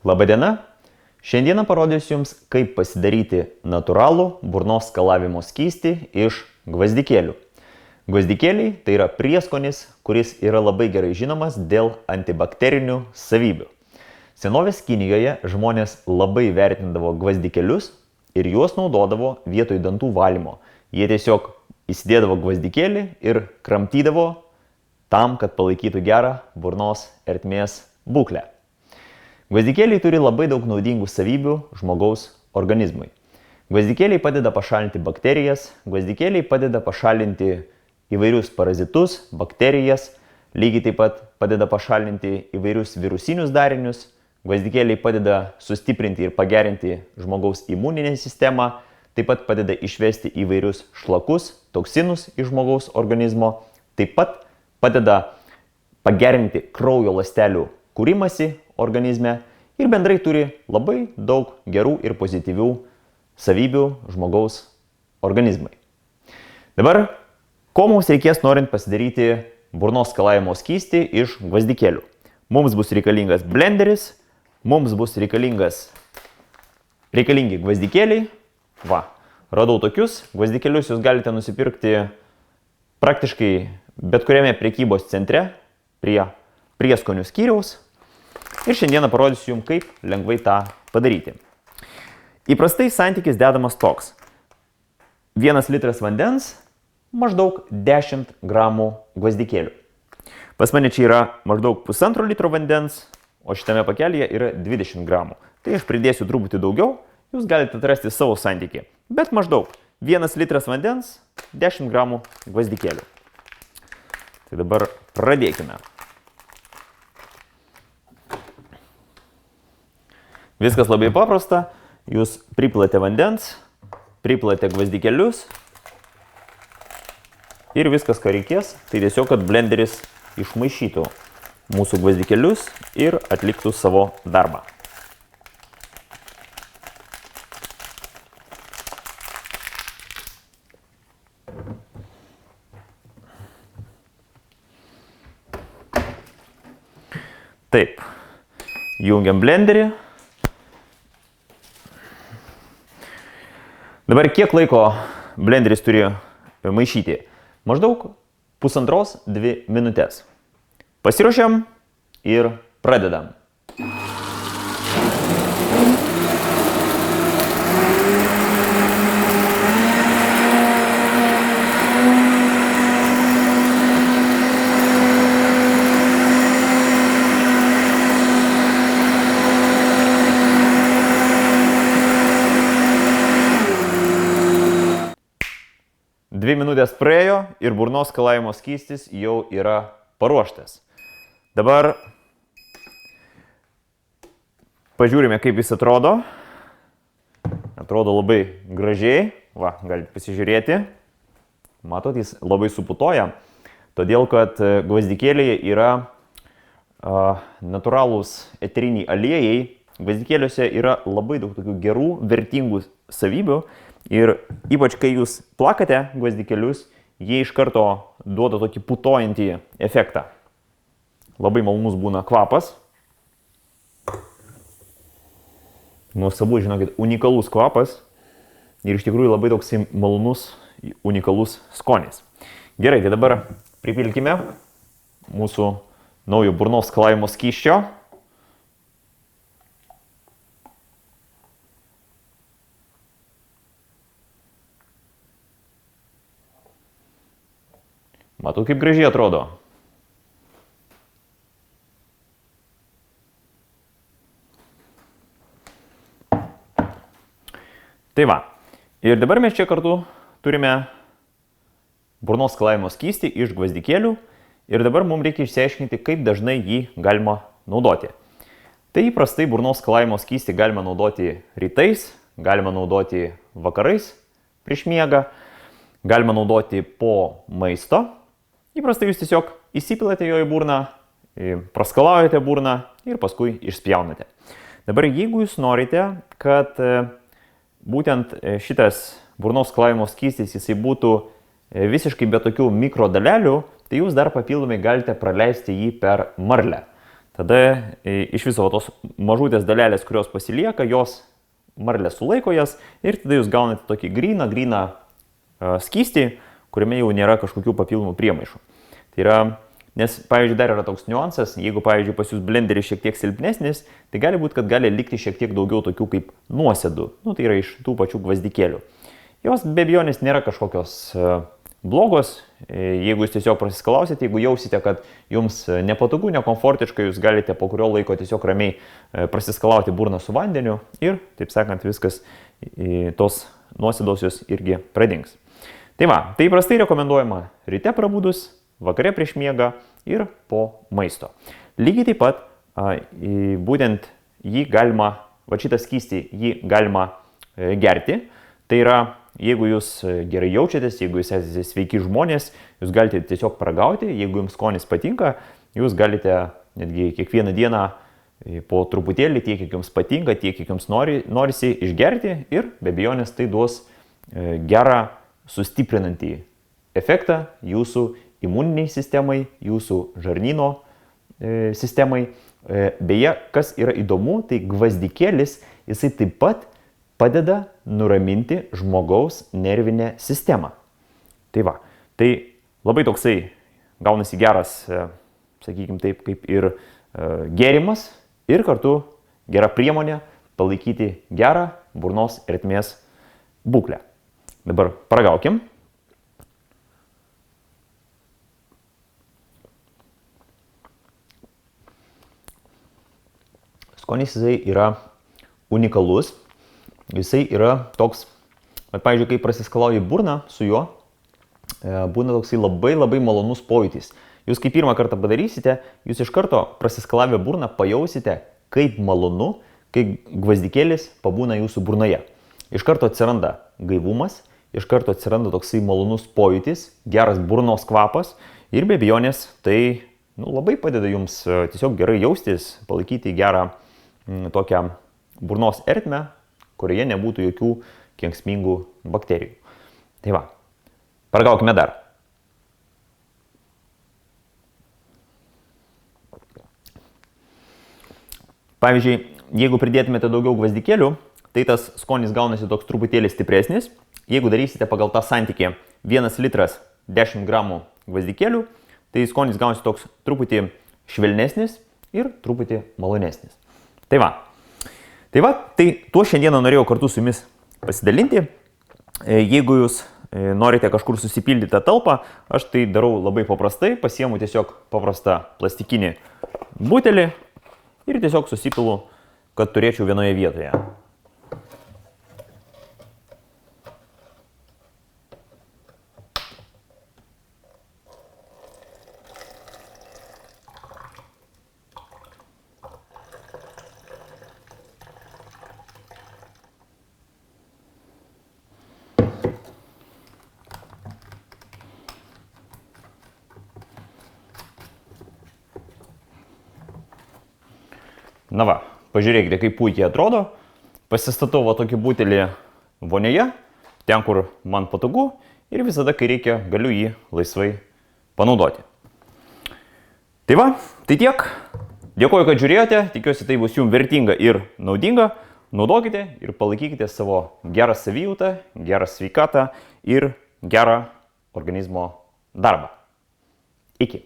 Labadiena! Šiandieną parodysiu Jums, kaip pasidaryti natūralų burnos skalavimo skystį iš gvazdikėlių. Gvazdikėliai tai yra prieskonis, kuris yra labai gerai žinomas dėl antibakterinių savybių. Senovės Kinijoje žmonės labai vertindavo gvazdikėlius ir juos naudodavo vietoj dantų valymo. Jie tiesiog įsidėdavo gvazdikėlį ir kramtydavo tam, kad palaikytų gerą burnos ertmės būklę. Gvazdikėliai turi labai daug naudingų savybių žmogaus organizmui. Gvazdikėliai padeda pašalinti bakterijas, gvazdikėliai padeda pašalinti įvairius parazitus, bakterijas, lygiai taip pat padeda pašalinti įvairius virusinius darinius, gvazdikėliai padeda sustiprinti ir pagerinti žmogaus imuninę sistemą, taip pat padeda išvesti įvairius šlakus, toksinus iš žmogaus organizmo, taip pat padeda pagerinti kraujo ląstelių kūrimąsi organizme ir bendrai turi labai daug gerų ir pozityvių savybių žmogaus organizmai. Dabar, ko mums reikės norint pasidaryti burnos skalavimo skystį iš gvazdikėlių? Mums bus reikalingas blenderis, mums bus reikalingi gvazdikėliai. Va, radau tokius. Gvazdikėlius jūs galite nusipirkti praktiškai bet kuriame prekybos centre prie prieskonių skyriaus. Ir šiandieną parodysiu Jums, kaip lengvai tą padaryti. Įprastai santykis dedamas toks. 1 litras vandens, maždaug 10 gramų gvazdikėlių. Pas mane čia yra maždaug 1,5 litro vandens, o šitame pakelyje yra 20 gramų. Tai aš pridėsiu truputį daugiau, jūs galite atrasti savo santykį. Bet maždaug 1 litras vandens, 10 gramų gvazdikėlių. Tai dabar pradėkime. Viskas labai paprasta, jūs priplate vandens, priplate gvazdikėlius ir viskas, ką reikės, tai tiesiog, kad blenderis išmaišytų mūsų gvazdikėlius ir atliktų savo darbą. Taip, jungiam blenderį. Dabar kiek laiko blenderis turi maišyti? Maždaug 1,5–2 minutės. Pasiruošiam ir pradedam. Dvi minutės praėjo ir burnos skalavimo skystis jau yra paruoštas. Dabar pažiūrime, kaip jis atrodo. Atrodo labai gražiai. Va, galite pasižiūrėti. Matot, jis labai suputoja, todėl kad gvazdikėliai yra natūralūs eteriniai aliejai. Gvazdikėliuose yra labai daug tokių gerų, vertingų savybių. Ir ypač, kai jūs plakate gvazdikėlius, jie iš karto duoda tokį putojantį efektą. Labai malonus būna kvapas. Nuostabu, žinokit, unikalus kvapas. Ir iš tikrųjų labai toks malonus, unikalus skonis. Gerai, tai dabar pripilkime mūsų naujo burnos skalavimo skysčio. Matau, kaip gražiai atrodo. Tai va. Ir dabar mes čia kartu turime burnos skalavimo skystį iš gvazdikėlių. Ir dabar mums reikia išsiaiškinti, kaip dažnai jį galima naudoti. Tai įprastai burnos skalavimo skystį galima naudoti rytais, galima naudoti vakarais prieš miegą, galima naudoti po maisto. Įprastai jūs tiesiog įsipilate jo į burną, praskalaujate burną ir paskui išspjaunate. Dabar jeigu jūs norite, kad būtent šitas burnos skalavimo skystis jisai būtų visiškai be tokių mikrodalelių, tai jūs dar papildomai galite praleisti jį per marlę. tada iš viso tos mažutės dalelės, kurios pasilieka, jos marlė sulaiko jas ir tada jūs gaunate tokį gryną skystį, kuriame jau nėra kažkokių papildomų priemaišų. Tai yra, nes, pavyzdžiui, dar yra toks niuansas, jeigu, pavyzdžiui, pas jūs blenderis šiek tiek silpnesnis, tai gali būti, kad gali likti šiek tiek daugiau tokių kaip nuosėdų, tai yra iš tų pačių gvazdikėlių. Jos be abejonės nėra kažkokios blogos, jeigu jūs tiesiog prasiskalausite, jeigu jausite, kad jums nepatogu, nekomfortiškai, jūs galite po kurio laiko tiesiog ramiai prasiskalauti burną su vandeniu ir, taip sakant, viskas, tos nuosėdos jos irgi pradings. Tai va, tai įprastai rekomenduojama ryte prabudus, vakare prieš miegą ir po maisto. Lygiai taip pat, būtent jį galima, va šitą skystį, jį galima gerti. Tai yra, jeigu jūs gerai jaučiatės, jeigu jūs esate sveiki žmonės, jūs galite tiesiog paragauti, jeigu jums skonis patinka, jūs galite netgi kiekvieną dieną po truputėlį, tiek kiek jums patinka, tiek kiek jums norisi išgerti ir be abejonės tai duos gerą sustiprinantį efektą jūsų imuniniai sistemai, jūsų žarnyno sistemai. Beje, kas yra įdomu, tai gvazdikėlis, jisai taip pat padeda nuraminti žmogaus nervinę sistemą. Tai va, tai labai toksai gaunasi geras, sakykime taip, kaip ir gėrimas ir kartu gera priemonė palaikyti gerą burnos ertmės būklę. Dabar paragaukim. Skonis jisai yra unikalus. Jisai yra toks, pavyzdžiui, kai prasiskalauji burną su juo, būna toksai labai malonus pojūtis. Jūs kai pirmą kartą padarysite, jūs iš karto prasiskalavę burną pajausite, kaip malonu, kai gvazdikėlis pabūna jūsų burnoje. Iš karto atsiranda gaivumas, iš karto atsiranda toksai malonus pojūtis, geras burnos kvapas ir be abejonės tai labai padeda jums tiesiog gerai jaustis, palaikyti gerą tokią burnos ertmę, kurioje nebūtų jokių kenksmingų bakterijų. Tai va, paragaukime dar. Pavyzdžiui, jeigu pridėtumėte daugiau gvazdikėlių, tai tas skonis gaunasi toks truputėlį stipresnis. Jeigu darysite pagal tą santykį 1 litras 10 gramų gvazdikėlių, tai skonis gaunasi toks truputį švelnesnis ir truputį malonesnis. Tai va, tai tuo šiandieną norėjau kartu su jumis pasidalinti. Jeigu jūs norite kažkur susipildyti tą talpą, aš tai darau labai paprastai, pasiemu tiesiog paprastą plastikinį butelį ir tiesiog susipilu, kad turėčiau vienoje vietoje. Na va, pažiūrėkite, kaip puikiai atrodo. Pasistatau va tokį butelį vonioje, ten, kur man patogu, ir visada, kai reikia, galiu jį laisvai panaudoti. Tai va, tai tiek. Dėkuoju, kad žiūrėjote, tikiuosi tai bus jums vertinga ir naudinga. Naudokite ir palaikykite savo gerą savijautą, gerą sveikatą ir gerą organizmo darbą. Iki.